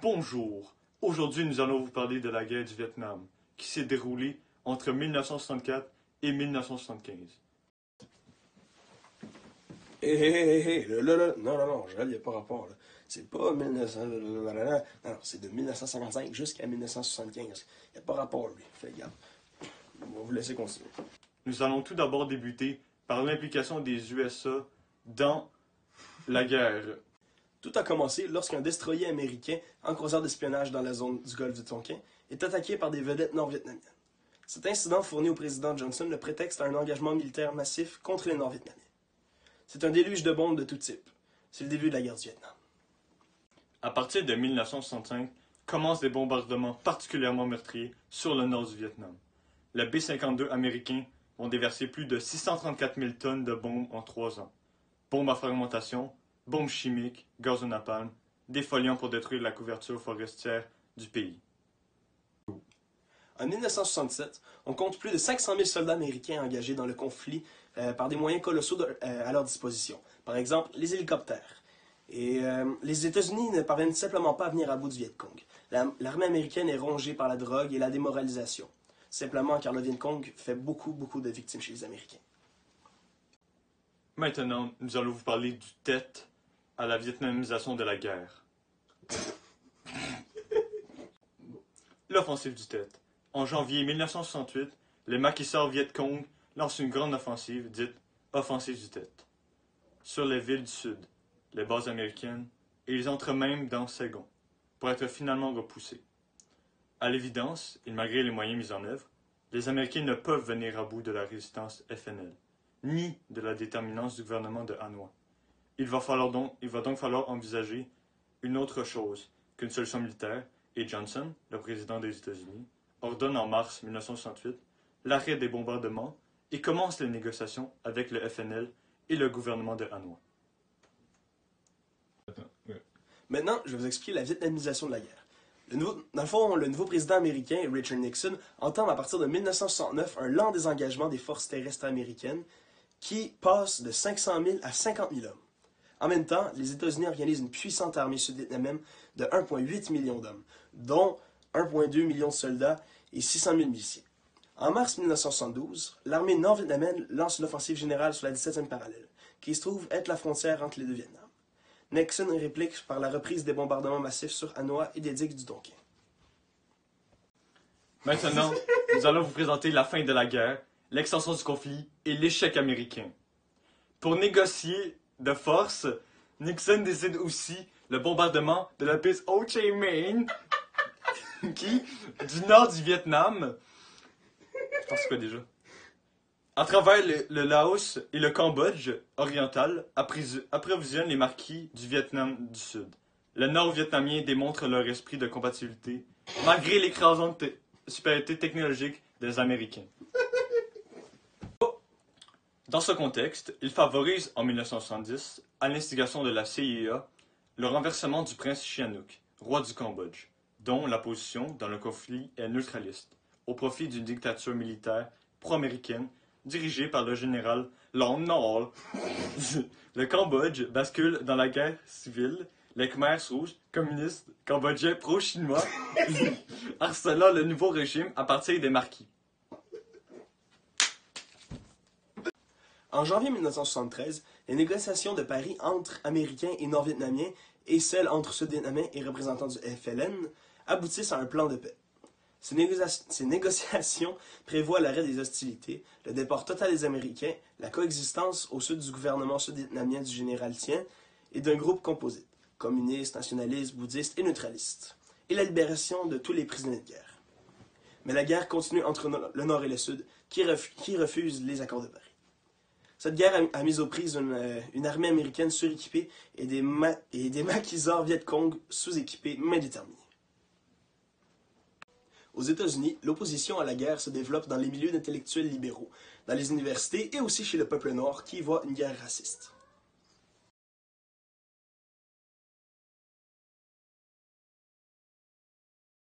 Bonjour, aujourd'hui nous allons vous parler de la guerre du Vietnam, qui s'est déroulée entre 1964 et 1975. Non, Joël, il n'y a pas rapport, là. C'est pas 1900, non, c'est de 1955 jusqu'à 1975. Il n'y a pas rapport, lui. Fait, regarde, on va vous laisser continuer. Nous allons tout d'abord débuter par l'implication des USA dans la guerre. Tout a commencé lorsqu'un destroyer américain en croisière d'espionnage dans la zone du golfe du Tonkin est attaqué par des vedettes nord-vietnamiennes. Cet incident fournit au président Johnson le prétexte à un engagement militaire massif contre les Nord-Vietnamiens. C'est un déluge de bombes de tout type. C'est le début de la guerre du Vietnam. À partir de 1965, commencent des bombardements particulièrement meurtriers sur le nord du Vietnam. Le B-52 américain vont déverser plus de 634 000 tonnes de bombes en 3 ans. Bombes à fragmentation, bombes chimiques, gaz au napalm, défoliants pour détruire la couverture forestière du pays. En 1967, on compte plus de 500 000 soldats américains engagés dans le conflit par des moyens colossaux à leur disposition. Par exemple, les hélicoptères. Et les États-Unis ne parviennent simplement pas à venir à bout du Viet Cong. L'armée américaine est rongée par la drogue et la démoralisation. Simplement car le Viet Cong fait beaucoup de victimes chez les Américains. Maintenant, nous allons vous parler du Tet à la vietnamisation de la guerre. L'offensive du Tet. En janvier 1968, les maquisards Viet Cong lancent une grande offensive, dite Offensive du Tet, sur les villes du Sud, les bases américaines, et ils entrent même dans Saigon, pour être finalement repoussés. À l'évidence, et malgré les moyens mis en œuvre, les Américains ne peuvent venir à bout de la résistance FNL, ni de la déterminance du gouvernement de Hanoï. Il va donc falloir envisager une autre chose qu'une solution militaire, et Johnson, le président des États-Unis, ordonne en mars 1968 l'arrêt des bombardements et commence les négociations avec le FNL et le gouvernement de Hanoï. Maintenant, je vais vous expliquer la vietnamisation de la guerre. Dans le fond, le nouveau président américain, Richard Nixon, entame à partir de 1969 un lent désengagement des forces terrestres américaines qui passe de 500 000 à 50 000 hommes. En même temps, les États-Unis organisent une puissante armée sud-vietnamienne de 1,8 million d'hommes, dont 1,2 million de soldats et 600 000 miliciens. En mars 1972, l'armée nord-vietnamienne lance l'offensive générale sur la 17e parallèle, qui se trouve être la frontière entre les deux Vietnams. Nixon réplique par la reprise des bombardements massifs sur Hanoï et des digues du Tonkin. Maintenant, nous allons vous présenter la fin de la guerre, l'extension du conflit et l'échec américain. Pour négocier de force, Nixon décide aussi le bombardement de la piste Ho Chi Minh, qui, du nord du Vietnam, je pense que quoi déjà, à travers le Laos et le Cambodge oriental, approvisionne les maquis du Vietnam du Sud. Le nord vietnamien démontre leur esprit de compatibilité, malgré l'écrasante supériorité technologique des Américains. Dans ce contexte, il favorise en 1970, à l'instigation de la CIA, le renversement du prince Sihanouk, roi du Cambodge, dont la position dans le conflit est neutraliste, au profit d'une dictature militaire pro-américaine dirigée par le général Lon Nol. Le Cambodge bascule dans la guerre civile, les Khmers rouges, communistes cambodgiens pro-chinois, harcelant le nouveau régime à partir des maquis. En janvier 1973, les négociations de Paris entre Américains et Nord-Vietnamiens et celles entre Sud-Vietnamiens et représentants du FLN aboutissent à un plan de paix. Ces négociations prévoient l'arrêt des hostilités, le départ total des Américains, la coexistence au sud du gouvernement sud-vietnamien du général Thien et d'un groupe composite, communistes, nationalistes, bouddhistes et neutralistes, et la libération de tous les prisonniers de guerre. Mais la guerre continue entre le Nord et le Sud, qui refusent les accords de Paris. Cette guerre a mis aux prises une armée américaine suréquipée et des maquisards Viet Cong sous-équipés mais déterminés. Aux États-Unis, l'opposition à la guerre se développe dans les milieux d'intellectuels libéraux, dans les universités et aussi chez le peuple noir qui y voit une guerre raciste.